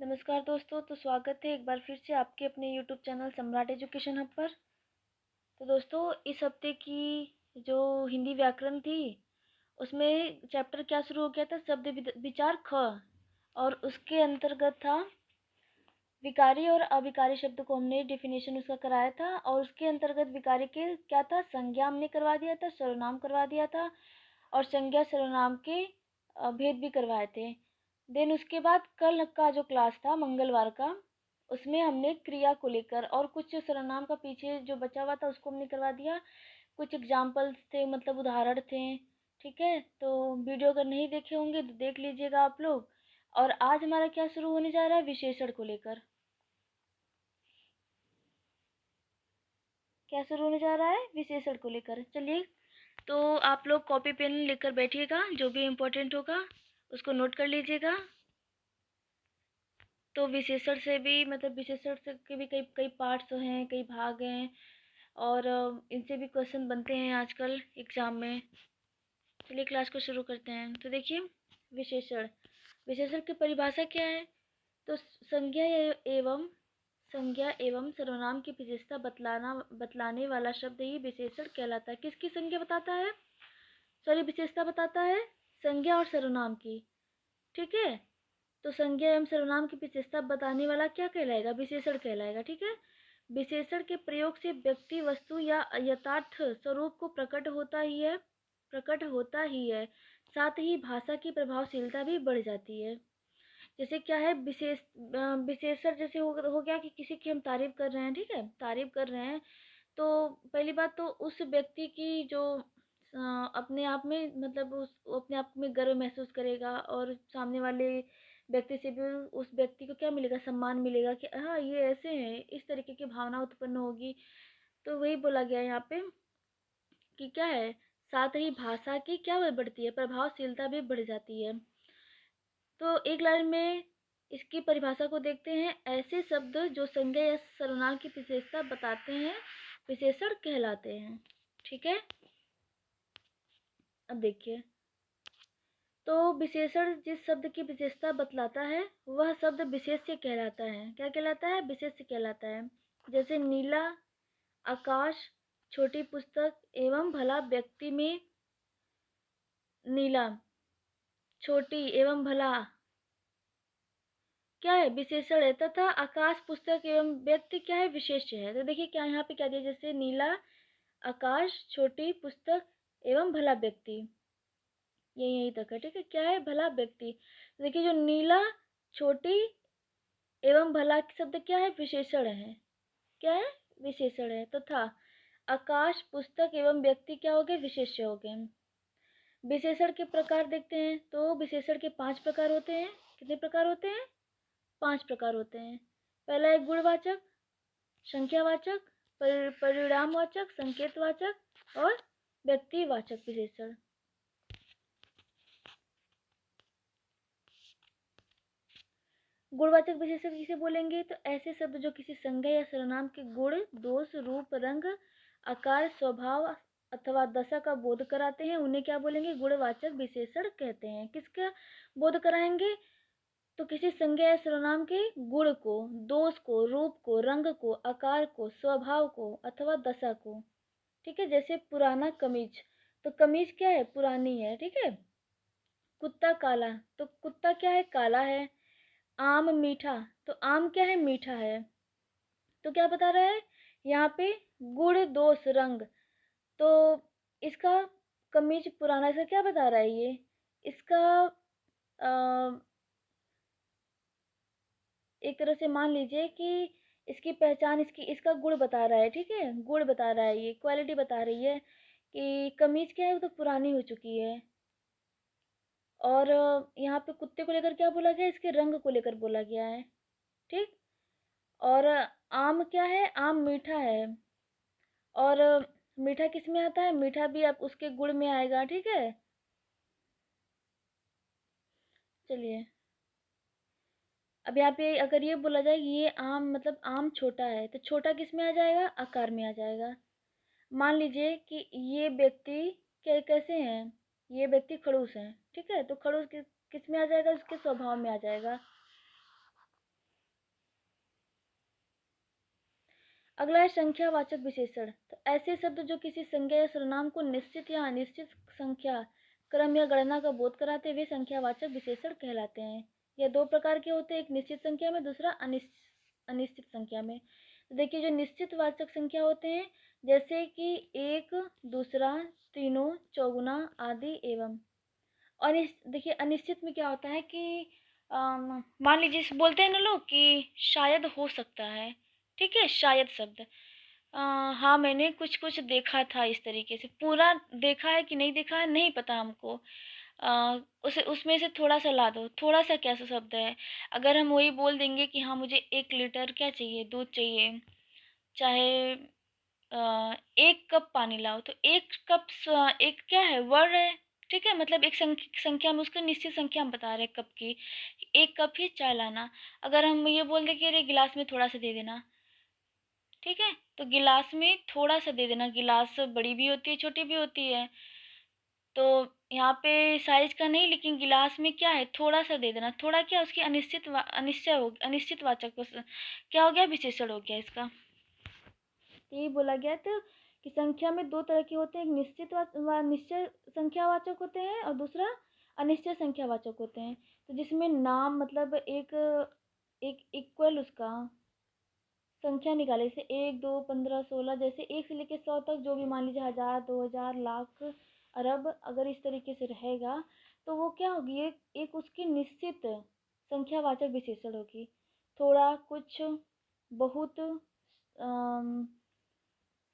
नमस्कार दोस्तों, तो स्वागत है एक बार फिर से आपके अपने यूट्यूब चैनल सम्राट एजुकेशन हब पर। तो दोस्तों, इस हफ्ते की जो हिंदी व्याकरण थी उसमें चैप्टर क्या शुरू हो गया था, शब्द विचार ख, और उसके अंतर्गत था विकारी और अविकारी शब्द को हमने डेफिनेशन उसका कराया था, और उसके अंतर्गत विकारी के क्या था, संज्ञा हमने करवा दिया था, सर्वनाम करवा दिया था, और संज्ञा सर्वनाम के भेद भी करवाए थे। देन उसके बाद कल का जो क्लास था मंगलवार का, उसमें हमने क्रिया को लेकर और कुछ सर्वनाम का पीछे जो बचा हुआ था उसको हमने करवा दिया। कुछ एग्जाम्पल्स थे, मतलब उदाहरण थे। ठीक है, तो वीडियो अगर नहीं देखे होंगे तो देख लीजिएगा आप लोग। और आज हमारा क्या शुरू होने जा रहा है, विशेषण को लेकर। क्या शुरू होने जा रहा है, विशेषण को लेकर। चलिए, तो आप लोग कॉपी पेन लेकर बैठिएगा, जो भी इम्पोर्टेंट होगा उसको नोट कर लीजिएगा। तो विशेषण से भी, मतलब विशेषण से के भी कई कई पार्ट्स हैं, कई भाग हैं, और इनसे भी क्वेश्चन बनते हैं आजकल एग्जाम में। चलिए क्लास को शुरू करते हैं। तो देखिए, विशेषण विशेषण की परिभाषा क्या है। तो संज्ञा एवं सर्वनाम की विशेषता बतलाने वाला शब्द ही विशेषण कहलाता है। किसकी संज्ञा बताता है, सॉरी विशेषता बताता है, संज्ञा और सर्वनाम की। ठीक है, तो संज्ञा एवं सर्वनाम की विशेषता बताने वाला क्या कहलाएगा, विशेषण कहलाएगा। ठीक है, विशेषण के प्रयोग से व्यक्ति, वस्तु या यथार्थ स्वरूप को प्रकट होता ही है, साथ ही भाषा की प्रभावशीलता भी बढ़ जाती है। जैसे क्या है, विशेषण जैसे हो गया कि किसी की हम तारीफ कर रहे हैं। ठीक है, तारीफ कर रहे हैं, तो पहली बात तो उस व्यक्ति की जो अपने आप में, मतलब वो अपने आप में गर्व महसूस करेगा, और सामने वाले व्यक्ति से भी उस व्यक्ति को क्या मिलेगा, सम्मान मिलेगा कि हाँ ये ऐसे हैं, इस तरीके की भावना उत्पन्न होगी। तो वही बोला गया यहाँ पे कि क्या है, साथ ही भाषा की क्या बढ़ती है, प्रभावशीलता भी बढ़ जाती है। तो एक लाइन में इसकी परिभाषा को देखते हैं। ऐसे शब्द जो संज्ञा या सर्वनाम की विशेषता बताते हैं विशेषण कहलाते हैं। ठीक है, अब देखिए, तो विशेषण जिस शब्द की विशेषता बतलाता है वह शब्द विशेष्य कहलाता है। क्या कहलाता है, विशेष्य कहलाता है। जैसे नीला, आकाश, छोटी पुस्तक एवं भला व्यक्ति में नीला, छोटी एवं भला क्या है, विशेषण है, तथा आकाश, पुस्तक एवं व्यक्ति क्या है, विशेष्य है। तो देखिए क्या यहाँ पे क्या दिया, जैसे नीला, आकाश, छोटी पुस्तक एवं भला व्यक्ति, ये यही तक है। ठीक है, क्या है, भला व्यक्ति। तो देखिए जो नीला, छोटी एवं भला शब्द क्या है, विशेषण है। क्या है, विशेषण है, तथा आकाश, पुस्तक एवं व्यक्ति क्या हो गए, विशेष्य हो गए। विशेषण के प्रकार देखते हैं, तो विशेषण के 5 प्रकार होते हैं। कितने प्रकार होते हैं, 5 प्रकार होते हैं। पहला है गुणवाचक, संख्यावाचक, परिणामवाचक, संकेतवाचक और व्यक्तिवाचक विशेषण। गुणवाचक विशेषण किसे बोलेंगे, तो ऐसे शब्द जो किसी संज्ञा या सर्वनाम के गुण, दोष, रूप, रंग, आकार, स्वभाव अथवा दशा का बोध कराते हैं, उन्हें क्या बोलेंगे, गुणवाचक विशेषण कहते हैं। किसका बोध कराएंगे, तो किसी संज्ञा या सर्वनाम के गुण को, दोष को, रूप को, रंग को, आकार को, स्वभाव को अथवा दशा को। ठीक है, जैसे पुराना कमीज, तो कमीज क्या है, पुरानी है। ठीक है, कुत्ता काला, तो कुत्ता क्या है, काला है। आम मीठा, तो आम क्या है, मीठा है। तो क्या बता रहा है यहाँ पे, गुण, दोष, रंग। तो इसका कमीज पुराना, इसका क्या बता रहा है ये, इसका एक तरह से मान लीजिए कि इसकी पहचान, इसका गुण बता रहा है। ठीक है, गुण बता रहा है, ये क्वालिटी बता रही है कि कमीज क्या है, वो तो पुरानी हो चुकी है। और यहाँ पे कुत्ते को लेकर क्या बोला गया, इसके रंग को लेकर बोला गया है। ठीक, और आम क्या है, आम मीठा है। और मीठा किस में आता है, मीठा भी आप उसके गुण में आएगा। ठीक है, चलिए, अब यहाँ पे अगर ये बोला जाए ये आम, मतलब आम छोटा है, तो छोटा किस में आ जाएगा, आकार में आ जाएगा। मान लीजिए कि ये व्यक्ति कैसे हैं, ये व्यक्ति खड़ूस हैं। ठीक है, तो खड़ूस किस में आ जाएगा, उसके स्वभाव में आ जाएगा। अगला है संख्यावाचक विशेषण। तो ऐसे शब्द जो किसी संज्ञा या सर्वनाम को निश्चित या अनिश्चित संख्या, क्रम या गणना का बोध कराते वे संख्यावाचक विशेषण कहलाते हैं। यह दो प्रकार के होते हैं, एक निश्चित संख्या में, दूसरा अनिश्चित संख्या में। तो देखिए, जो निश्चित वाचक संख्या होते हैं, जैसे कि एक, दूसरा, तीनों, चौगुना आदि एवं। और देखिए, अनिश्चित में क्या होता है कि मान लीजिए बोलते हैं ना लोग कि शायद हो सकता है, ठीक है, शायद शब्द। हाँ, मैंने कुछ कुछ देखा था, इस तरीके से। पूरा देखा है कि नहीं देखा है नहीं पता हमको। उसे उसमें से थोड़ा सा ला दो, थोड़ा सा कैसा शब्द है। अगर हम वही बोल देंगे कि हाँ मुझे 1 लीटर क्या चाहिए, दूध चाहिए, चाहे 1 कप पानी लाओ, तो 1 कप एक क्या है, वर्ड है, ठीक है। मतलब एक संख्या में, उसका निश्चित संख्या हम बता रहे हैं कप की, 1 कप ही चाय लाना। अगर हम ये बोल दें कि अरे गिलास में थोड़ा सा दे देना, ठीक है, तो गिलास में थोड़ा सा दे देना। गिलास बड़ी भी होती है, छोटी भी होती है, तो यहाँ पे साइज का नहीं, लेकिन गिलास में क्या है, थोड़ा सा दे देना। थोड़ा क्या, उसकी अनिश्चित वाचक क्या हो गया, विशेषण हो गया इसका। यही बोला गया था कि संख्या में दो तरह के होते हैं, एक निश्चय संख्यावाचक होते हैं और दूसरा अनिश्चय संख्यावाचक होते हैं। तो जिसमें नाम मतलब एक एक इक्वल उसका संख्या निकाले, जैसे 1, 2, 15, 16, जैसे 1 से लेकर 100 तक, जो भी मान लीजिए 1000, 2000, लाख, अरब, अगर इस तरीके से रहेगा तो वो क्या होगी, एक उसकी निश्चित संख्यावाचक विशेषण होगी। थोड़ा, कुछ, बहुत,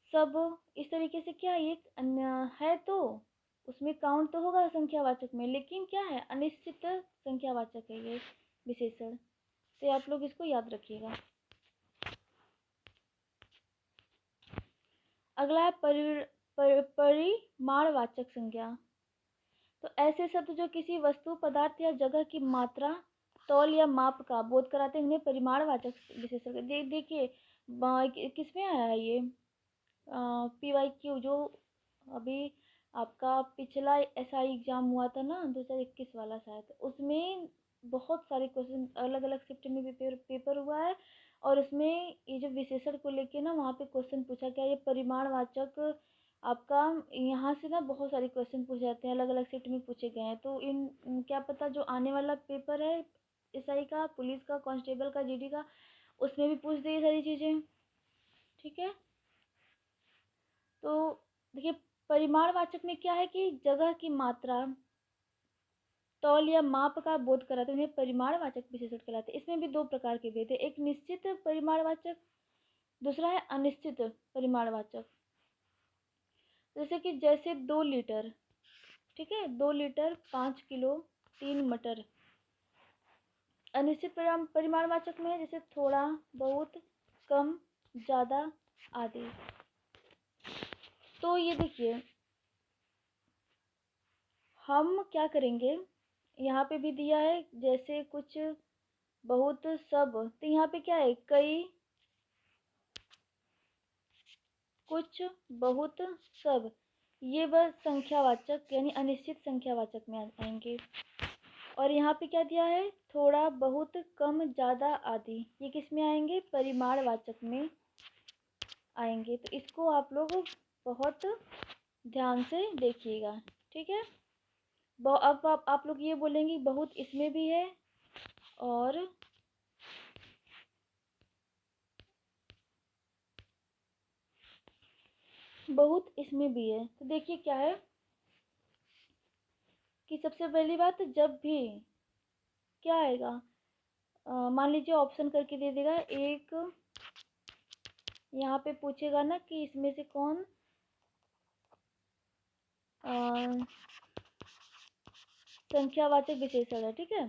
सब, इस तरीके से क्या एक अन्य है, तो उसमें काउंट तो होगा संख्यावाचक में, लेकिन क्या है, अनिश्चित संख्यावाचक है ये विशेषण। तो आप लोग इसको याद रखिएगा। अगला है परिमाणवाचक संज्ञा। तो ऐसे शब्द जो किसी वस्तु, पदार्थ या जगह की मात्रा, तौल या माप का बोध कराते हैं, उन्हें परिमाणवाचक विशेषण। देखिए, किसमें आया है ये, PYQ, जो अभी आपका पिछला SI एग्जाम हुआ था ना, 2021 वाला शायद, उसमें बहुत सारे क्वेश्चन अलग अलग शिफ्ट में पेपर हुआ है, और उसमें ये जो विशेषण को लेके ना, वहाँ पे क्वेश्चन पूछा गया, ये परिमाणवाचक आपका, यहाँ से ना बहुत सारे क्वेश्चन पूछे जाते हैं, अलग अलग शिफ्ट में पूछे गए हैं। तो क्या पता जो आने वाला पेपर है SI का, पुलिस का, कांस्टेबल का, GD का, उसमें भी पूछ दे ये सारी चीज़ें, ठीक है। तो देखिए, परिमाणवाचक में क्या है कि जगह की मात्रा, तौल या माप का बोध कराते उन्हें परिमाणवाचक विशेषण कहलाते हैं। इसमें भी दो प्रकार के भेद है, एक निश्चित परिमाणवाचक, दूसरा है अनिश्चित परिमाणवाचक। जैसे 2 लीटर, ठीक है, 2 लीटर, 5 किलो, 3 मटर। अनिश्चित परिमाणवाचक में है, जैसे थोड़ा, बहुत, कम, ज़्यादा आदि। तो ये देखिए, हम क्या करेंगे, यहाँ पे भी दिया है जैसे कुछ, बहुत, सब। तो यहाँ पे क्या है, कई, कुछ, बहुत, सब, ये बस संख्यावाचक यानी अनिश्चित संख्यावाचक में आएंगे। और यहाँ पे क्या दिया है, थोड़ा, बहुत, कम, ज़्यादा आदि, ये किस में आएंगे, परिमाणवाचक में आएंगे। तो इसको आप लोग बहुत ध्यान से देखिएगा, ठीक है। अब आप लोग ये बोलेंगे बहुत इसमें भी है और बहुत इसमें भी है। तो देखिए क्या है कि सबसे पहली बात, जब भी क्या आएगा, मान लीजिए ऑप्शन करके दे देगा एक, यहाँ पे पूछेगा ना कि इसमें से कौन संख्यावाचक विशेषण है, ठीक है।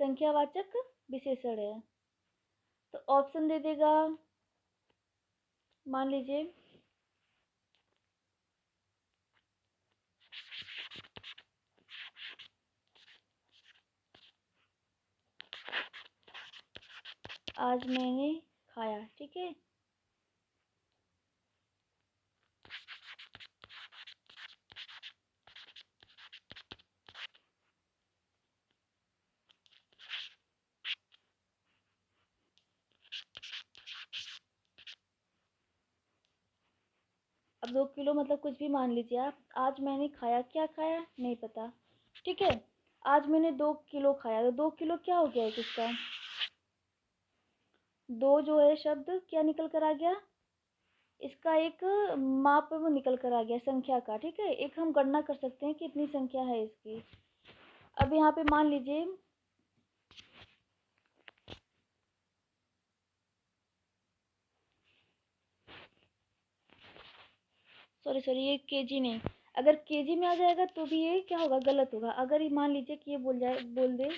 संख्यावाचक विशेषण है, तो ऑप्शन दे देगा, मान लीजिए आज मैंने खाया, ठीक है। अब 2 किलो मतलब कुछ भी मान लीजिए आप। आज मैंने खाया, क्या खाया नहीं पता, ठीक है। आज मैंने 2 किलो खाया, तो 2 किलो क्या हो गया है किसका, 2 जो है शब्द क्या निकल कर आ गया, इसका एक माप वो निकल कर आ गया संख्या का, ठीक है। एक हम गणना कर सकते हैं कि इतनी संख्या है इसकी। अब यहाँ पे मान लीजिए, सॉरी ये केजी नहीं, अगर केजी में आ जाएगा तो भी ये क्या होगा, गलत होगा। अगर ये मान लीजिए कि ये बोल दे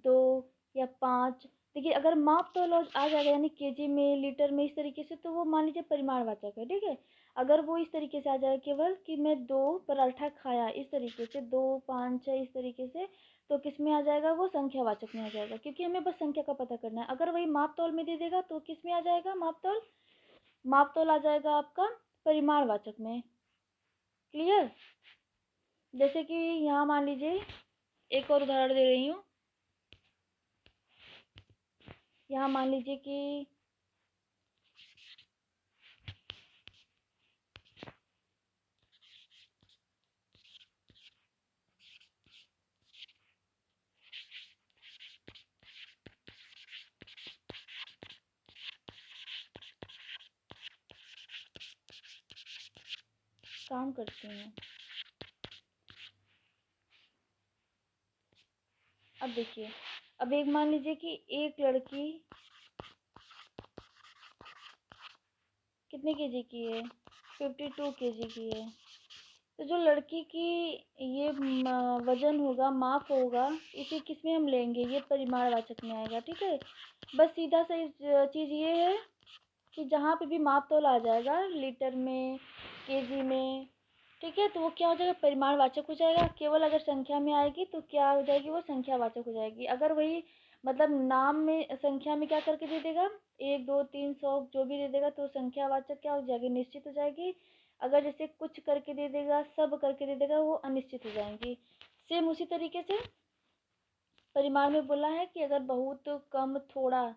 2 या 5, देखिए अगर माप तोल आ जाएगा यानी केजी में, लीटर में, इस तरीके से, तो वो मान लीजिए परिमाणवाचक है, ठीक है। अगर वो इस तरीके से आ जाएगा केवल कि मैं 2 पराठा खाया, इस तरीके से 2 5 6 इस तरीके से, तो किस में आ जाएगा, वो संख्यावाचक में आ जाएगा, क्योंकि हमें बस संख्या का पता करना है। अगर वही माप तौल में दे देगा तो किस में आ जाएगा, माप तौल आ जाएगा आपका परिमाणवाचक में। क्लियर। जैसे कि यहाँ मान लीजिए एक और उदाहरण दे रही हूँ। यहाँ मान लीजिए कि काम करते हैं। अब देखिए, अब एक मान लीजिए कि एक लड़की कितने केजी की है, 52 केजी की है। तो जो लड़की की ये वजन होगा, माप होगा, इसे किस में हम लेंगे, ये परिमाणवाचक में आएगा, ठीक है। बस सीधा सा चीज़ ये है कि जहाँ पे भी माप तोल आ जाएगा, लीटर में, केजी में, ठीक है, तो वो क्या हो जाएगा, परिमाणवाचक हो जाएगा। केवल अगर संख्या में आएगी तो क्या हो जाएगी, वो संख्यावाचक हो जाएगी। अगर वही मतलब नाम में, संख्या में क्या करके दे देगा, 1 2 3 100 जो भी दे देगा, तो संख्यावाचक क्या हो जाएगी, निश्चित हो जाएगी। अगर जैसे कुछ करके दे देगा, सब करके दे देगा, वो अनिश्चित हो जाएंगी। सेम उसी तरीके से परिमाण में बोला है कि अगर बहुत, कम, थोड़ा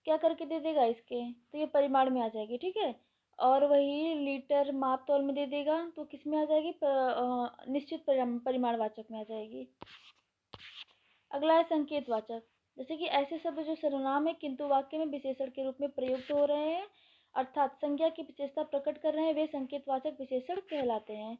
क्या करके दे देगा इसके, तो ये परिमाण में आ जाएगी, ठीक है। और वही लीटर माप तौल में दे देगा तो किस में आ जाएगी, निश्चित परिमाणवाचक में आ जाएगी। अगला है संकेतवाचक। जैसे कि ऐसे शब्द जो सर्वनाम है किंतु वाक्य में विशेषण के रूप में प्रयुक्त हो रहे हैं, अर्थात संज्ञा की विशेषता प्रकट कर रहे हैं, वे संकेतवाचक विशेषण कहलाते हैं।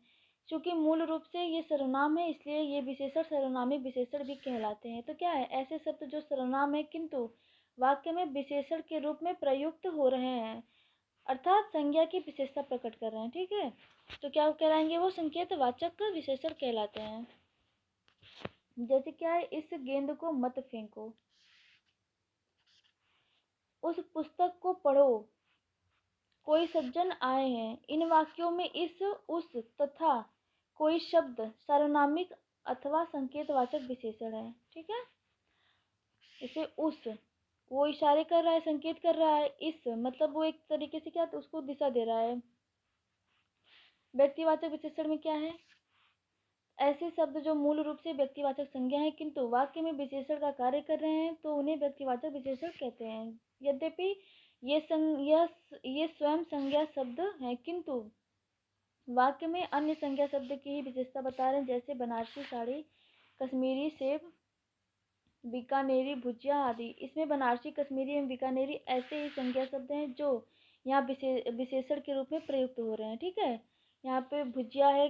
चूंकि मूल रूप से ये सर्वनाम है, इसलिए ये विशेषण सर्वनामिक विशेषण भी कहलाते हैं। तो क्या है, ऐसे शब्द जो सर्वनाम है किंतु वाक्य में विशेषण के रूप में प्रयुक्त हो रहे हैं, अर्थात संज्ञा की विशेषता प्रकट कर रहे हैं, ठीक है, तो क्या कहलाएंगे, वो संकेतवाचक विशेषण कहलाते हैं। जैसे क्या है, इस गेंद को मत फेंको, उस पुस्तक को पढ़ो, कोई सज्जन आए हैं। इन वाक्यों में इस, उस तथा कोई शब्द सार्वनामिक अथवा संकेतवाचक विशेषण है, ठीक है। जैसे उस, वो इशारे कर रहा है, संकेत कर रहा है। इस मतलब वो एक तरीके से क्या, तो उसको दिशा दे रहा है। व्यक्तिवाचक विशेषण में क्या है, ऐसे शब्द जो मूल रूप से व्यक्तिवाचक संज्ञा है किंतु वाक्य में विशेषण का कार्य कर रहे हैं, तो उन्हें व्यक्तिवाचक विशेषण कहते हैं। यद्यपि ये स्वयं संज्ञा शब्द हैं किंतु वाक्य में अन्य संज्ञा शब्द की ही विशेषता बता रहे हैं, जैसे बनारसी साड़ी, कश्मीरी सेब, बीकानेरी भुजिया आदि। इसमें बनारसी, कश्मीरी एवं बीकानेरी ऐसे ही संज्ञा शब्द हैं जो यहाँ विशेषण के रूप में प्रयुक्त हो रहे हैं, ठीक है। यहाँ पे भुजिया है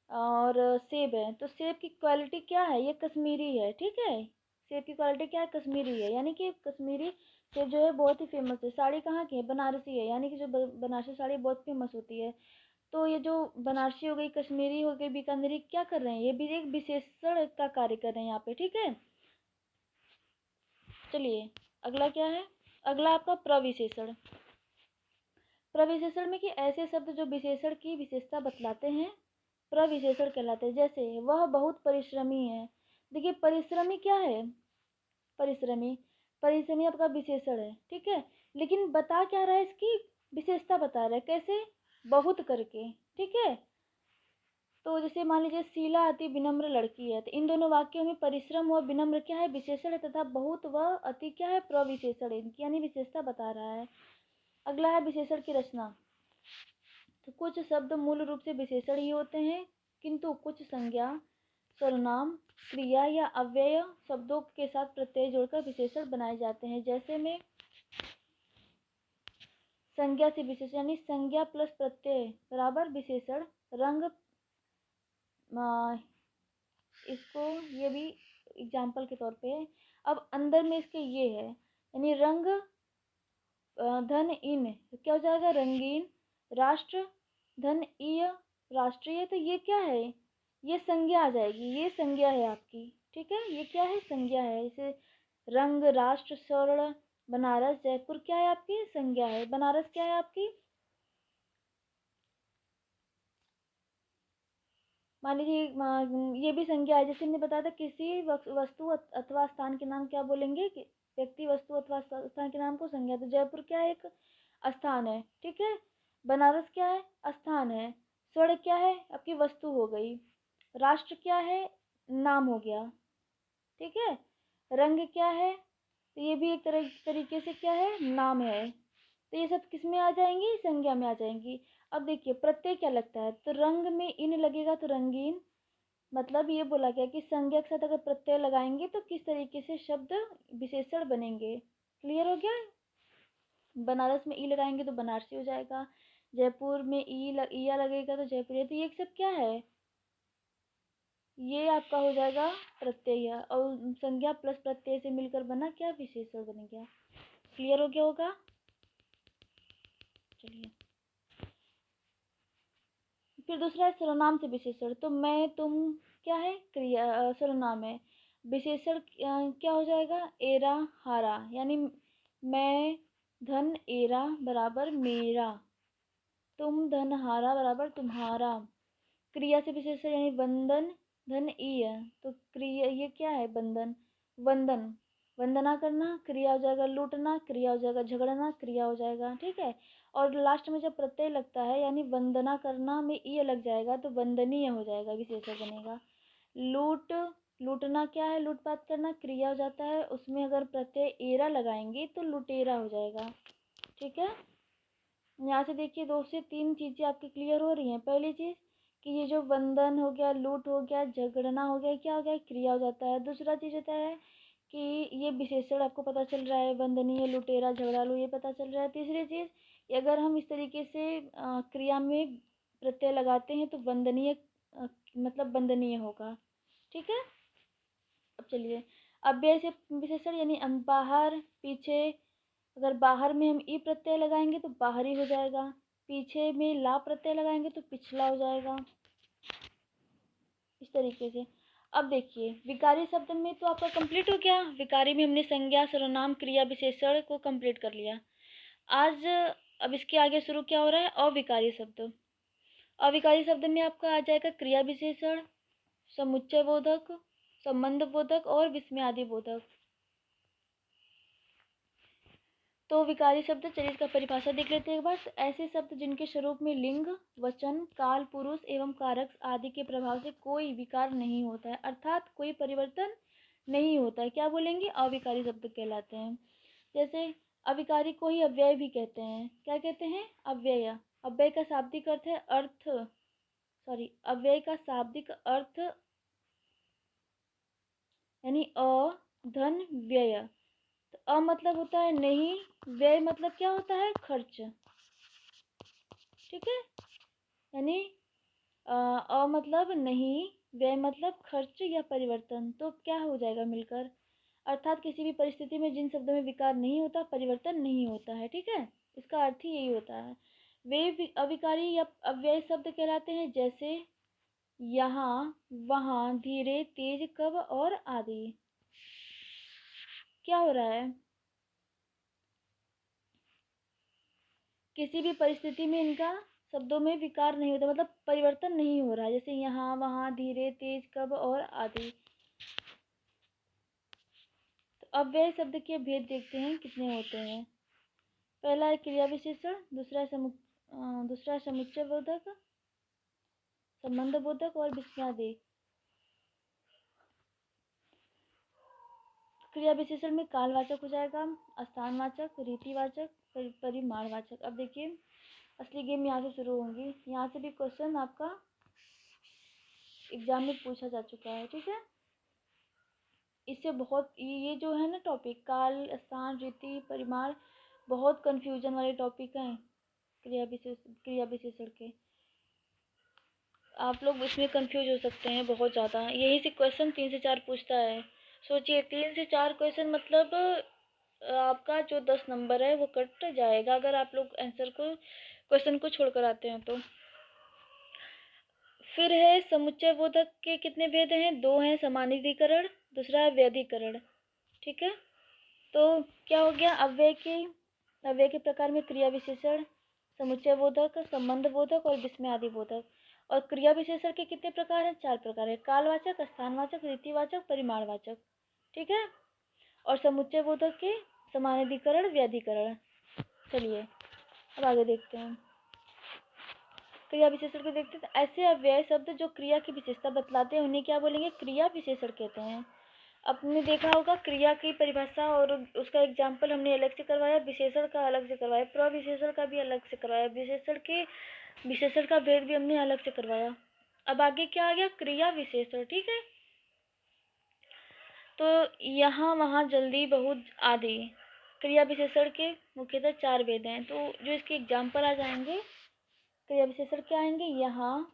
और सेब है, तो सेब की क्वालिटी क्या है, ये कश्मीरी है, ठीक है। सेब की क्वालिटी क्या है, कश्मीरी है, यानी कि कश्मीरी सेब जो है बहुत ही फेमस है। साड़ी कहाँ की है, बनारसी है, यानी कि जो बनारसी साड़ी बहुत फेमस होती है। तो ये जो बनारसी हो गई, कश्मीरी हो गई, बीकानेरी, क्या कर रहे हैं, ये भी एक विशेषण का कार्य कर रहे हैं यहाँ पे, ठीक है। चलिए अगला क्या है, अगला आपका प्रविशेषण। प्रविशेषण में कि ऐसे शब्द जो विशेषण की विशेषता बतलाते हैं, प्रविशेषण कहलाते हैं। जैसे वह बहुत परिश्रमी है। देखिए परिश्रमी क्या है, परिश्रमी, परिश्रमी आपका विशेषण है, ठीक है। लेकिन बता क्या रहा है, इसकी विशेषता बता रहा है, कैसे, बहुत करके, ठीक है। तो जैसे मान लीजिए शीला अति विनम्र लड़की है, तो इन दोनों वाक्यों में परिश्रम व विनम्र क्या है, विशेषण है, तथा बहुत व अति क्या है, प्रविशेषण है, इनकी यानी विशेषता बता रहा है। अगला है विशेषण की रचना। तो कुछ शब्द मूल रूप से विशेषण ही होते हैं, किंतु कुछ संज्ञा, सर्वनाम, क्रिया या अव्यय शब्दों के साथ प्रत्यय जोड़कर विशेषण बनाए जाते हैं। जैसे में संज्ञा से विशेषण, यानी संज्ञा प्लस प्रत्यय बराबर विशेषण। रंग, इसको ये भी एग्जाम्पल के तौर पे है। अब अंदर में इसके ये है, यानी रंग धन इन, तो क्या हो जाएगा, रंगीन। राष्ट्र धन इय, राष्ट्रीय, तो ये क्या है, ये संज्ञा आ जाएगी, ये संज्ञा है आपकी, ठीक है, ये क्या है, संज्ञा है। इसे रंग, राष्ट्र, स्वर्ण, बनारस, जयपुर क्या है आपकी, संज्ञा है। बनारस क्या है आपकी, मान लीजिए ये भी संज्ञा है। जैसे हमने बताया था, किसी वस्तु अथवा स्थान के नाम क्या बोलेंगे, कि व्यक्ति, वस्तु अथवा स्थान के नाम को संज्ञा। तो जयपुर क्या है, एक स्थान है, ठीक है। बनारस क्या है, स्थान है। स्वर्ण क्या है, आपकी वस्तु हो गई। राष्ट्र क्या है, नाम हो गया, ठीक है। रंग क्या है, तो ये भी एक तरीके से क्या है, नाम है। तो ये सब किस में आ जाएंगी, संज्ञा में आ जाएंगी। अब देखिए प्रत्यय क्या लगता है, तो रंग में इन लगेगा तो रंगीन। मतलब ये बोला गया कि संज्ञा के साथ अगर प्रत्यय लगाएंगे तो किस तरीके से शब्द विशेषण बनेंगे। क्लियर हो गया। बनारस में ई लगाएंगे तो बनारसी हो जाएगा। जयपुर में इया लगेगा तो जयपुरी। तो ये सब क्या है, ये आपका हो जाएगा प्रत्यय, और संज्ञा प्लस प्रत्यय से मिलकर बना क्या, विशेषण बन गया। क्लियर हो गया होगा। चलिए फिर दूसरा है सर्वनाम से विशेषण। तो मैं, तुम क्या है, क्रिया, सर्वनाम है। विशेषण क्या हो जाएगा, एरा, हारा, यानी मैं धन एरा बराबर मेरा, तुम धन हारा बराबर तुम्हारा। क्रिया से विशेषण, यानी वंदन धन ईय, तो क्रिया ये क्या है, बंधन, वंदन, वंदना करना, क्रिया हो जाएगा लूटना, क्रिया हो जाएगा झगड़ना, क्रिया हो जाएगा, ठीक है। और लास्ट में जब प्रत्यय लगता है, यानी वंदना करना में ईय लग जाएगा तो वंदनीय हो जाएगा, विशेषण बनेगा। लूट, लूटना क्या है, लूटपाट करना, क्रिया हो जाता है, उसमें अगर प्रत्यय एरा लगाएंगे तो लुटेरा हो जाएगा, ठीक है। यहाँ से देखिए 2 से 3 चीज़ें आपकी क्लियर हो रही हैं। पहली चीज़ कि ये जो वंदन हो गया, लूट हो गया, झगड़ना हो गया, क्या हो गया, क्रिया हो जाता है। दूसरा चीज़ होता है कि ये विशेषण आपको पता चल रहा है, वंदनीय, लुटेरा, झगड़ालू, ये पता चल रहा है। तीसरी चीज़, अगर हम इस तरीके से क्रिया में प्रत्यय लगाते हैं तो वंदनीय मतलब वंदनीय होगा, ठीक है। अब चलिए अव्यय से विशेषण, यानी बाहर, पीछे। अगर बाहर में हम ई प्रत्यय लगाएंगे तो बाहरी हो जाएगा, पीछे में ला प्रत्यय लगाएंगे तो पिछला हो जाएगा, इस तरीके से। अब देखिए विकारी शब्द में तो आपका कंप्लीट हो गया। विकारी में हमने संज्ञा, सर्वनाम, क्रिया, विशेषण को कंप्लीट कर लिया। आज अब इसके आगे शुरू क्या हो रहा है, अविकारी शब्द। अविकारी शब्द में आपका आ जाएगा क्रिया विशेषण, समुच्चय बोधक, संबंध बोधक और विस्मयादि बोधक। तो विकारी शब्द, चलिए इसका परिभाषा देख लेते हैं एक बार। तो ऐसे शब्द जिनके स्वरूप में लिंग, वचन, काल, पुरुष एवं कारक आदि के प्रभाव से कोई विकार नहीं होता है, अर्थात कोई परिवर्तन नहीं होता है, क्या बोलेंगे, अविकारी शब्द कहलाते हैं। जैसे अविकारी को ही अव्यय भी कहते हैं, क्या कहते हैं, अव्यय। अव्यय का शाब्दिक अर्थ है अर्थ, सॉरी, अव्यय का शाब्दिक अर्थ यानी धन, व्यय। तो अ मतलब होता है नहीं, व्यय मतलब क्या होता है, खर्च, ठीक है। यानी मतलब नहीं, व्यय मतलब खर्च या परिवर्तन, तो क्या हो जाएगा मिलकर, अर्थात किसी भी परिस्थिति में जिन शब्दों में विकार नहीं होता, परिवर्तन नहीं होता है, ठीक है। इसका अर्थ ही यही होता है। वे अविकारी या अव्यय शब्द कहलाते हैं, जैसे यहाँ, वहाँ, धीरे, तेज, कब और आदि। क्या हो रहा है, किसी भी परिस्थिति में इनका शब्दों में विकार नहीं होता, मतलब परिवर्तन नहीं हो रहा है, जैसे यहाँ, वहाँ, धीरे, तेज, कब और आदि। तो अव्यय शब्द के भेद देखते हैं कितने होते हैं। पहला है क्रिया विशेषण, दूसरा है समुच्चय बोधक, संबंधबोधक और विस्मयादि। क्रिया विशेषण में कालवाचक हो जाएगा, स्थानवाचक, रीतिवाचक, परिमाणवाचक। अब देखिए असली गेम यहाँ से शुरू होंगी। यहाँ से भी क्वेश्चन आपका एग्जाम में पूछा जा चुका है, ठीक है। इससे बहुत ये जो है ना टॉपिक, काल, स्थान, रीति, परिमाण, बहुत कंफ्यूजन वाले टॉपिक हैं क्रिया विशेषण के। आप लोग इसमें कंफ्यूज हो सकते हैं बहुत ज़्यादा। यही से क्वेश्चन 3 से 4 पूछता है। सोचिए 3 से 4 क्वेश्चन, मतलब आपका जो 10 नंबर है वो कट जाएगा अगर आप लोग आंसर को क्वेश्चन को छोड़कर आते हैं तो। फिर है समुच्चय बोधक के कितने भेद हैं? 2 हैं, समानाधिकरण, दूसरा है व्यधिकरण, ठीक है। तो क्या हो गया? अव्यय के प्रकार में क्रिया विशेषण, समुच्चय बोधक, संबंध बोधक और विस्मयादि बोधक। और क्रिया विशेषण के कितने प्रकार हैं? 4 प्रकार है, कालवाचक, स्थानवाचक, रीतिवाचक, परिमाणवाचक, ठीक है। और समुच्चय बोधक के समानाधिकरण, व्यधिकरण। चलिए अब आगे देखते हैं। क्रिया विशेषण को देखते हैं। ऐसे अव्यय शब्द जो क्रिया की विशेषता बतलाते हैं उन्हें क्या बोलेंगे? क्रिया विशेषण कहते हैं। आपने देखा होगा क्रिया की परिभाषा और उसका एग्जाम्पल हमने अलग से करवाया, विशेषण का अलग से करवाया, प्रविशेषण का भी अलग से करवाया, विशेषण का भेद भी हमने अलग से करवाया। अब आगे क्या आ गया? क्रिया विशेषण, ठीक है। तो यहाँ वहाँ जल्दी बहुत आदि क्रिया विशेषण के मुख्यतः 4 भेद हैं। तो जो इसके एग्जाम्पल आ जाएंगे क्रिया विशेषण क्या आएंगे? यहाँ,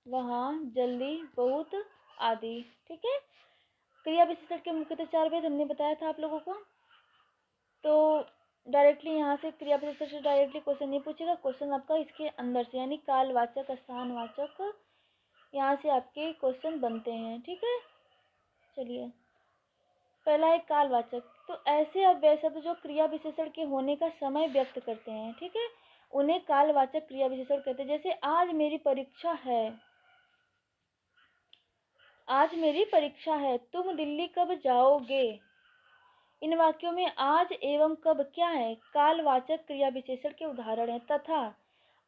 वहाँ, जल्दी, बहुत, आदि, ठीक है। क्रिया विशेषण के मुख्यतः 4 भेद हमने बताया था आप लोगों को। तो डायरेक्टली यहाँ से क्रिया विशेषण से डायरेक्टली क्वेश्चन नहीं पूछेगा, क्वेश्चन आपका इसके अंदर से, यानी कालवाचक, स्थानवाचक, यहाँ से आपके क्वेश्चन बनते हैं, ठीक है। चलिए पहला है कालवाचक। तो ऐसे अव्यय शब्द जो क्रिया विशेषण के होने का समय व्यक्त करते हैं, ठीक है, उन्हें कालवाचक क्रिया विशेषण कहते हैं। जैसे आज मेरी परीक्षा है, आज मेरी परीक्षा है, तुम दिल्ली कब जाओगे। इन वाक्यों में आज एवं कब क्या है? कालवाचक क्रिया विशेषण के उदाहरण हैं। तथा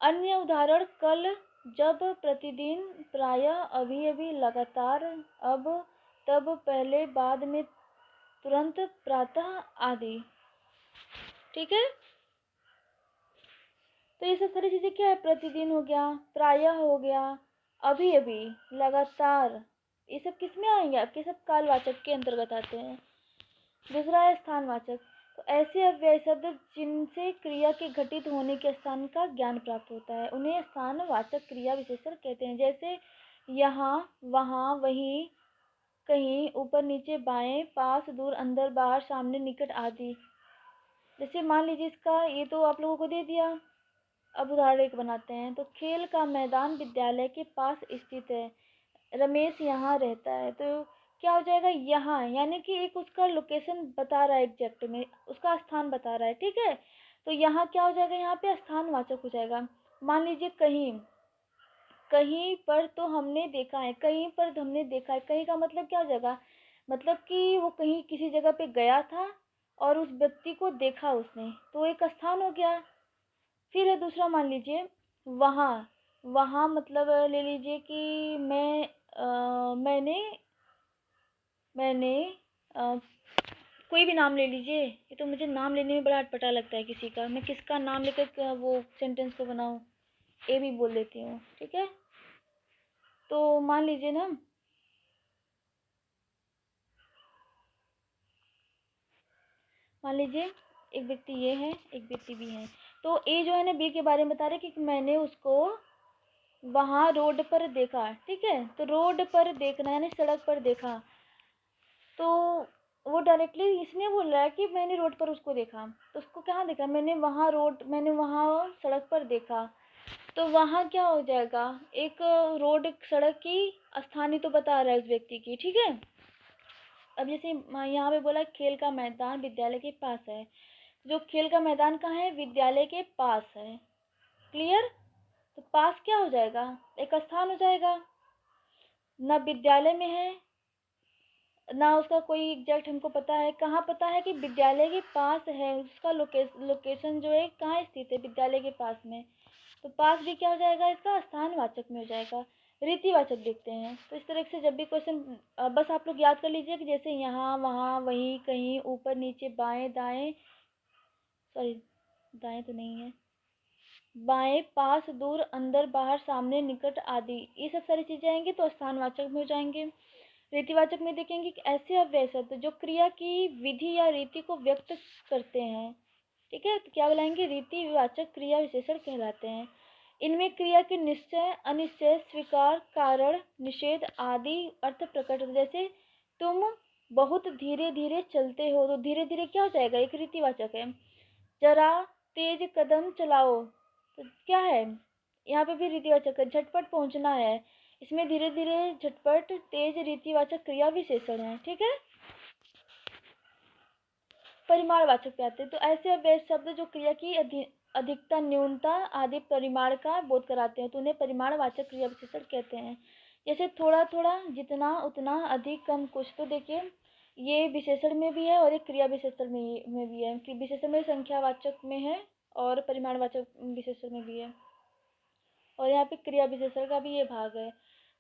अन्य उदाहरण कल, जब, प्रतिदिन, प्रायः, अभी अभी, लगातार, अब, तब, पहले, बाद में, तुरंत, प्रातः आदि, ठीक है। तो ये सब सारी चीजें क्या है? प्रतिदिन हो गया, प्रायः हो गया, अभी अभी, लगातार, ये सब किस में आएंगे? आपके सब कालवाचक के अंतर्गत आते हैं। दूसरा है स्थानवाचक। तो ऐसे अव्यय शब्द जिनसे क्रिया के घटित होने के स्थान का ज्ञान प्राप्त होता है उन्हें स्थानवाचक क्रिया विशेषण कहते हैं। जैसे यहाँ, वहाँ, वहीं, कहीं, ऊपर, नीचे, बाएं, पास, दूर, अंदर, बाहर, सामने, निकट आदि। जैसे मान लीजिए इसका ये तो आप लोगों को दे दिया, अब उदाहरण एक बनाते हैं। तो खेल का मैदान विद्यालय के पास स्थित है, रमेश यहाँ रहता है। तो क्या हो जाएगा? यहाँ, यानी कि एक उसका लोकेशन बता रहा है, एग्जैक्ट में उसका स्थान बता रहा है, ठीक है। तो यहाँ क्या हो जाएगा? यहाँ पे स्थानवाचक हो जाएगा। मान लीजिए कहीं, कहीं पर तो हमने देखा है, कहीं पर हमने देखा है, कहीं का मतलब क्या हो जाएगा? मतलब कि वो कहीं किसी जगह पे गया था और उस व्यक्ति को देखा उसने, तो एक स्थान हो गया। फिर है दूसरा, मान लीजिए वहाँ, वहाँ मतलब ले लीजिए कि मैंने कोई भी नाम ले लीजिए। ये तो मुझे नाम लेने में बड़ा अटपटा लगता है किसी का, मैं किसका नाम लेकर वो सेंटेंस को बनाऊं, ए भी बोल देती हूँ, ठीक है। तो मान लीजिए ना, मान लीजिए एक व्यक्ति ये है, एक व्यक्ति बी है। तो ए जो है ना बी के बारे में बता रहे कि मैंने उसको वहाँ रोड पर देखा, ठीक है। तो रोड पर देखना यानी सड़क पर देखा, तो वो डायरेक्टली इसने बोल रहा है कि मैंने रोड पर उसको देखा। तो उसको कहाँ देखा? मैंने वहाँ सड़क पर देखा। तो वहाँ क्या हो जाएगा? एक रोड, सड़क की स्थान ही तो बता रहा है उस व्यक्ति की, ठीक है। अब जैसे यहाँ पे बोला खेल का मैदान विद्यालय के पास है, जो खेल का मैदान कहाँ है? विद्यालय के पास है, क्लियर। तो पास क्या हो जाएगा? एक स्थान हो जाएगा, ना विद्यालय में है ना उसका कोई एग्जैक्ट हमको पता है। कहाँ पता है? कि विद्यालय के पास है, उसका लोकेशन जो है कहाँ स्थित है? विद्यालय के पास में। तो पास भी क्या हो जाएगा? इसका स्थानवाचक में हो जाएगा। रीतिवाचक देखते हैं। तो इस तरह से जब भी क्वेश्चन बस आप लोग याद कर लीजिए कि जैसे यहाँ, वहाँ, वहीं, कहीं, ऊपर, नीचे, बाएं, दाएं, सॉरी दाएं तो नहीं है, बाएं, पास, दूर, अंदर, बाहर, सामने, निकट आदि, ये सब सारी चीजें आएंगी तो स्थानवाचक में हो जाएंगे। रीतिवाचक में देखेंगे कि ऐसे अव्यय शब्द जो क्रिया की विधि या रीति को व्यक्त करते हैं, ठीक है, तो क्या बुलाएंगे? रीतिवाचक क्रिया विशेषण कहलाते हैं। इनमें क्रिया के निश्चय, अनिश्चय, स्वीकार, कारण, निषेध आदि अर्थ प्रकट होते। जैसे तुम बहुत धीरे धीरे चलते हो, तो धीरे धीरे क्या हो जाएगा? एक रीतिवाचक है। जरा तेज कदम चलाओ, तो क्या है? यहाँ पे भी रीतिवाचक है। झटपट पहुंचना है, इसमें धीरे धीरे, झटपट, तेज रीतिवाचक क्रिया विशेषण है, ठीक है। परिमाणवाचक पे आते हैं। तो ऐसे अव्यय शब्द जो क्रिया की अधिकता, न्यूनता आदि परिमाण का बोध कराते हैं तो उन्हें परिमाणवाचक क्रिया विशेषण कहते हैं। जैसे थोड़ा थोड़ा, जितना उतना, अधिक कम कुछ। तो देखिए ये विशेषण में भी है और एक क्रिया विशेषण में भी है कि विशेषण में संख्यावाचक में है और परिमाणवाचक विशेषण में भी है, और यहाँ पे क्रिया विशेषण का भी ये भाग है।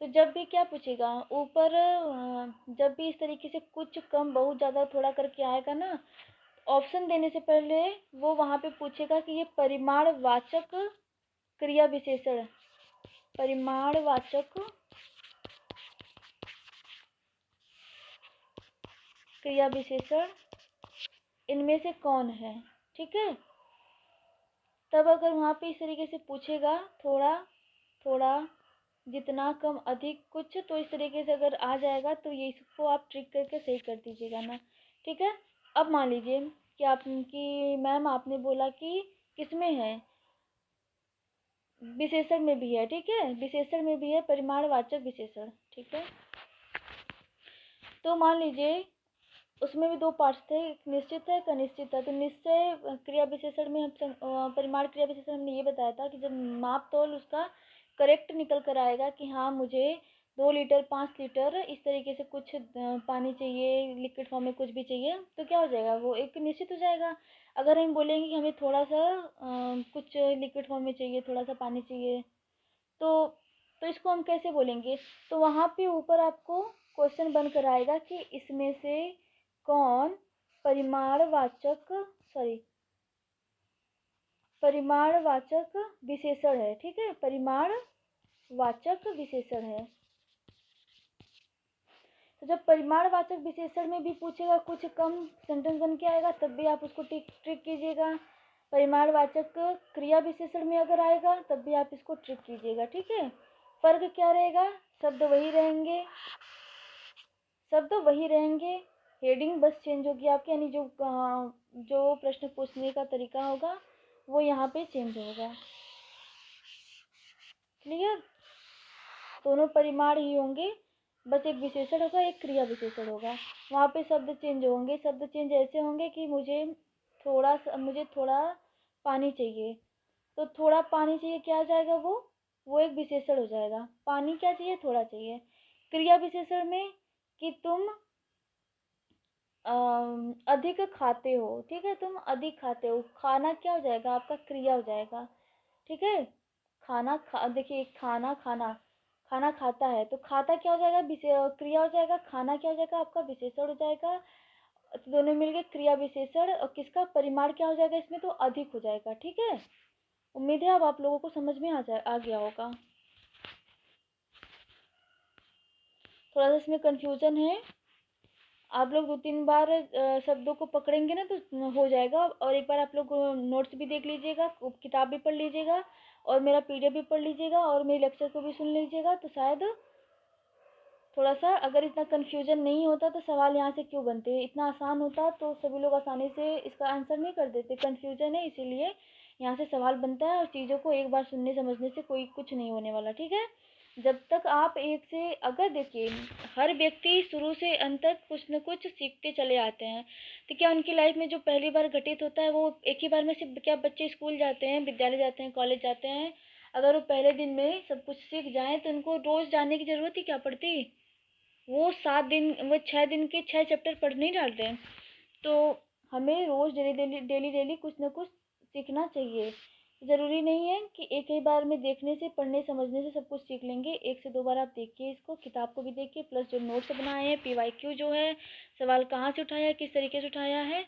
तो जब भी क्या पूछेगा ऊपर, जब भी इस तरीके से कुछ, कम, बहुत, ज़्यादा, थोड़ा करके आएगा ना, ऑप्शन देने से पहले वो वहाँ पे पूछेगा कि ये परिमाणवाचक क्रिया विशेषण, परिमाणवाचक क्रिया विशेषण इनमें से कौन है, ठीक है। तब अगर वहाँ पे इस तरीके से पूछेगा थोड़ा थोड़ा, जितना, कम, अधिक, कुछ, तो इस तरीके से अगर आ जाएगा तो ये इसको आप ट्रिक करके सही कर दीजिएगा ना, ठीक है। अब मान लीजिए कि आपकी मैम आपने बोला कि किसमें है, विशेषण में भी है, ठीक है, विशेषण में भी है परिमाणवाचक विशेषण, ठीक है। तो मान लीजिए उसमें भी दो पार्ट्स थे, एक निश्चित है, एक अनिश्चित है। तो निश्चय क्रिया विशेषण में हम परिमाण क्रिया विशेषण हमने ये बताया था कि जब माप तोल उसका करेक्ट निकल कर आएगा कि हाँ मुझे 2 लीटर, 5 लीटर, इस तरीके से कुछ पानी चाहिए, लिक्विड फॉर्म में कुछ भी चाहिए, तो क्या हो जाएगा? वो एक निश्चित हो जाएगा। अगर हम बोलेंगे कि हमें थोड़ा सा कुछ लिक्विड फॉर्म में चाहिए, थोड़ा सा पानी चाहिए, तो इसको हम कैसे बोलेंगे? तो वहाँ पे ऊपर आपको क्वेश्चन बनकर आएगा कि इसमें से कौन परिमाणवाचक, सॉरी, परिमाणवाचक विशेषण है, ठीक है, परिमाणवाचक विशेषण है। तो जब परिमाणवाचक विशेषण में भी पूछेगा कुछ कम सेंटेंस बन के आएगा तब भी आप उसको ट्रिक कीजिएगा। परिमाणवाचक क्रिया विशेषण में अगर आएगा तब भी आप इसको ट्रिक कीजिएगा, ठीक है। फर्क क्या रहेगा? शब्द वही रहेंगे, शब्द वही रहेंगे, हेडिंग बस चेंज होगी आपकी, यानी जो प्रश्न पूछने का तरीका होगा वो यहाँ पे चेंज होगा, क्लियर। दोनों परिमाण ही होंगे, बस एक विशेषण होगा, एक क्रिया विशेषण होगा। वहाँ पे शब्द चेंज होंगे, शब्द चेंज ऐसे होंगे कि मुझे थोड़ा पानी चाहिए, तो थोड़ा पानी चाहिए क्या आ जाएगा? वो एक विशेषण हो जाएगा। पानी क्या चाहिए? थोड़ा चाहिए। क्रिया विशेषण में कि तुम अधिक खाते हो, ठीक है, तुम अधिक खाते हो, खाना क्या हो जाएगा? आपका क्रिया हो जाएगा, ठीक है। देखिए खाना खाना, खाना खाता है, तो खाता क्या हो जाएगा? क्रिया हो जाएगा। खाना क्या हो जाएगा? आपका विशेषण हो जाएगा। तो दोनों मिलके क्रिया विशेषण, और किसका परिमाण क्या हो जाएगा इसमें? तो अधिक हो जाएगा, ठीक है। उम्मीद है अब आप लोगों को समझ में आ गया होगा। थोड़ा सा इसमें कंफ्यूजन है, आप लोग 2-3 बार शब्दों को पकड़ेंगे ना तो हो जाएगा। और एक बार आप लोग नोट्स भी देख लीजिएगा, किताब भी पढ़ लीजिएगा, और मेरा पीडीएफ भी पढ़ लीजिएगा, और मेरे लेक्चर को भी सुन लीजिएगा, तो शायद थोड़ा सा, अगर इतना कन्फ्यूजन नहीं होता तो सवाल यहाँ से क्यों बनते हैं? इतना आसान होता तो सभी लोग आसानी से इसका आंसर नहीं कर देते। कन्फ्यूजन है इसीलिए यहाँ से सवाल बनता है, और चीज़ों को एक बार सुनने समझने से कोई कुछ नहीं होने वाला, ठीक है। जब तक आप एक से, अगर देखिए हर व्यक्ति शुरू से अंत तक कुछ न कुछ सीखते चले आते हैं, तो क्या उनकी लाइफ में जो पहली बार घटित होता है वो एक ही बार में सिर्फ, क्या बच्चे स्कूल जाते हैं, विद्यालय जाते हैं, कॉलेज जाते हैं, अगर वो पहले दिन में सब कुछ सीख जाएं तो उनको रोज जाने की जरूरत ही क्या पड़ती? वो 7 दिन, वो 6 दिन के 6 चैप्टर पढ़ नहीं डालते हैं। तो हमें रोज डेली डेली डेली डेली कुछ ना कुछ सीखना चाहिए। ज़रूरी नहीं है कि एक ही बार में देखने से, पढ़ने समझने से सब कुछ सीख लेंगे। 1 से 2 बार आप देखिए इसको, किताब को भी देखिए, प्लस जो नोट्स बनाए हैं, पीवाईक्यू जो है, सवाल कहाँ से उठाया है, किस तरीके से उठाया है,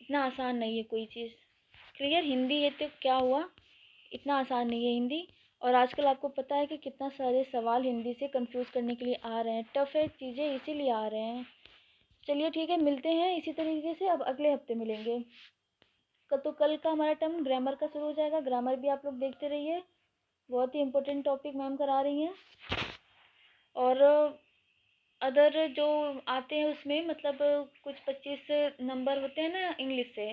इतना आसान नहीं है कोई चीज़। क्लियर? हिंदी है तो क्या हुआ, इतना आसान नहीं है हिंदी। और आजकल आपको पता है कि कितना सारे सवाल हिंदी से कंफ्यूज करने के लिए आ रहे हैं, टफ है चीज़ें इसीलिए आ रहे हैं। चलिए ठीक है, मिलते हैं इसी तरीके से, अब अगले हफ्ते मिलेंगे। तो कल का हमारा टर्म ग्रामर का शुरू हो जाएगा। ग्रामर भी आप लोग देखते रहिए, बहुत ही इम्पोर्टेंट टॉपिक मैम करा रही हैं। और अदर जो आते हैं उसमें मतलब कुछ 25 नंबर होते हैं ना इंग्लिश से,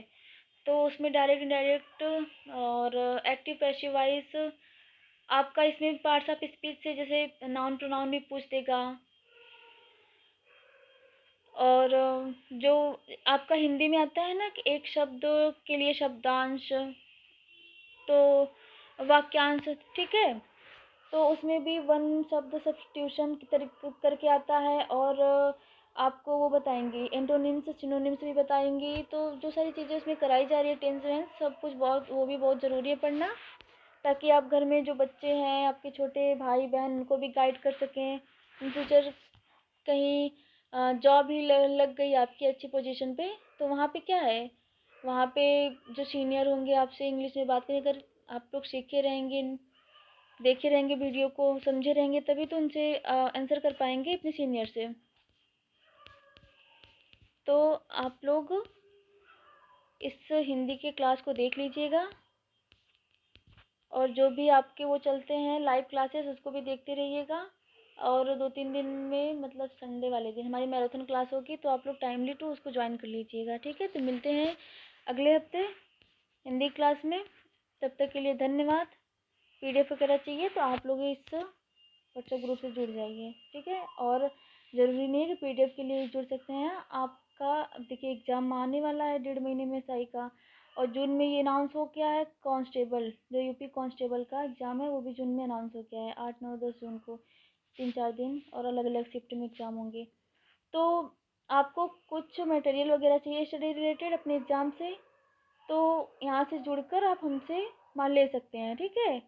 तो उसमें डायरेक्ट इनडायरेक्ट और एक्टिव पैसिव वॉइस आपका इसमें पार्ट्स ऑफ स्पीच से जैसे नाउन प्रोनाउन भी पूछ देगा। और जो आपका हिंदी में आता है ना कि एक शब्द के लिए शब्दांश, तो वाक्यांश, ठीक है, तो उसमें भी वन शब्द सब्स्टिट्यूशन की तरीके करके आता है। और आपको वो बताएंगी एंटोनिम्स सिनोनिम्स भी बताएंगी। तो जो सारी चीज़ें उसमें कराई जा रही है, टेंस वेंस सब कुछ, बहुत वो भी बहुत ज़रूरी है पढ़ना, ताकि आप घर में जो बच्चे हैं आपके छोटे भाई बहन उनको भी गाइड कर सकें। इन फ्यूचर कहीं जॉब ही लग गई आपकी अच्छी पोजीशन पे, तो वहाँ पे क्या है, वहाँ पे जो सीनियर होंगे आपसे इंग्लिश में बात करें, अगर आप लोग सीखे रहेंगे, देखे रहेंगे, वीडियो को समझे रहेंगे, तभी तो उनसे आंसर कर पाएंगे अपने सीनियर से। तो आप लोग इस हिंदी के क्लास को देख लीजिएगा, और जो भी आपके वो चलते हैं लाइव क्लासेस उसको भी देखते रहिएगा। और 2-3 दिन में मतलब संडे वाले दिन हमारी मैराथन क्लास होगी, तो आप लोग टाइमली टू उसको ज्वाइन कर लीजिएगा, ठीक है। तो मिलते हैं अगले हफ्ते हिंदी क्लास में, तब तक के लिए धन्यवाद। पीडीएफ वगैरह चाहिए तो आप लोग इस व्हाट्सएप ग्रुप से जुड़ जाइए, ठीक है। और ज़रूरी नहीं है कि पीडीएफ के लिए जुड़ सकते हैं आपका। देखिए एग्ज़ाम आने वाला है 1.5 महीने में SI का, और जून में ये अनाउंस हो गया है कांस्टेबल, जो यूपी कांस्टेबल का एग्ज़ाम है वो भी जून में अनाउंस हो गया है, 8, 9, 10 जून को, 3-4 दिन, और अलग अलग शिफ्ट में एग्ज़ाम होंगे। तो आपको कुछ मटेरियल वगैरह चाहिए स्टडी रिलेटेड अपने एग्ज़ाम से, तो यहाँ से जुड़कर आप हमसे मान ले सकते हैं, ठीक है।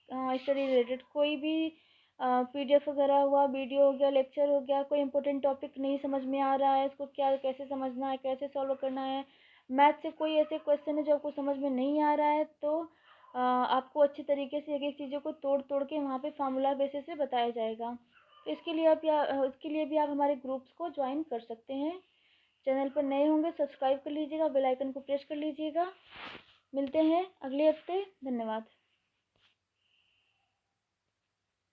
स्टडी रिलेटेड कोई भी पीडीएफ वगैरह हुआ, वीडियो हो गया, लेक्चर हो गया, कोई इंपॉर्टेंट टॉपिक नहीं समझ में आ रहा है, इसको क्या कैसे समझना है, कैसे सॉल्व करना है, मैथ से कोई ऐसे क्वेश्चन है जो आपको समझ में नहीं आ रहा है, तो आपको अच्छी तरीके से एक एक चीज़ों को तोड़ तोड़ के वहाँ पे फार्मूला बेसिस से बताया जाएगा। तो इसके लिए इसके लिए भी आप हमारे ग्रुप्स को ज्वाइन कर सकते हैं। चैनल पर नए होंगे सब्सक्राइब कर लीजिएगा, बेल आइकन को प्रेस कर लीजिएगा। मिलते हैं अगले हफ्ते, धन्यवाद।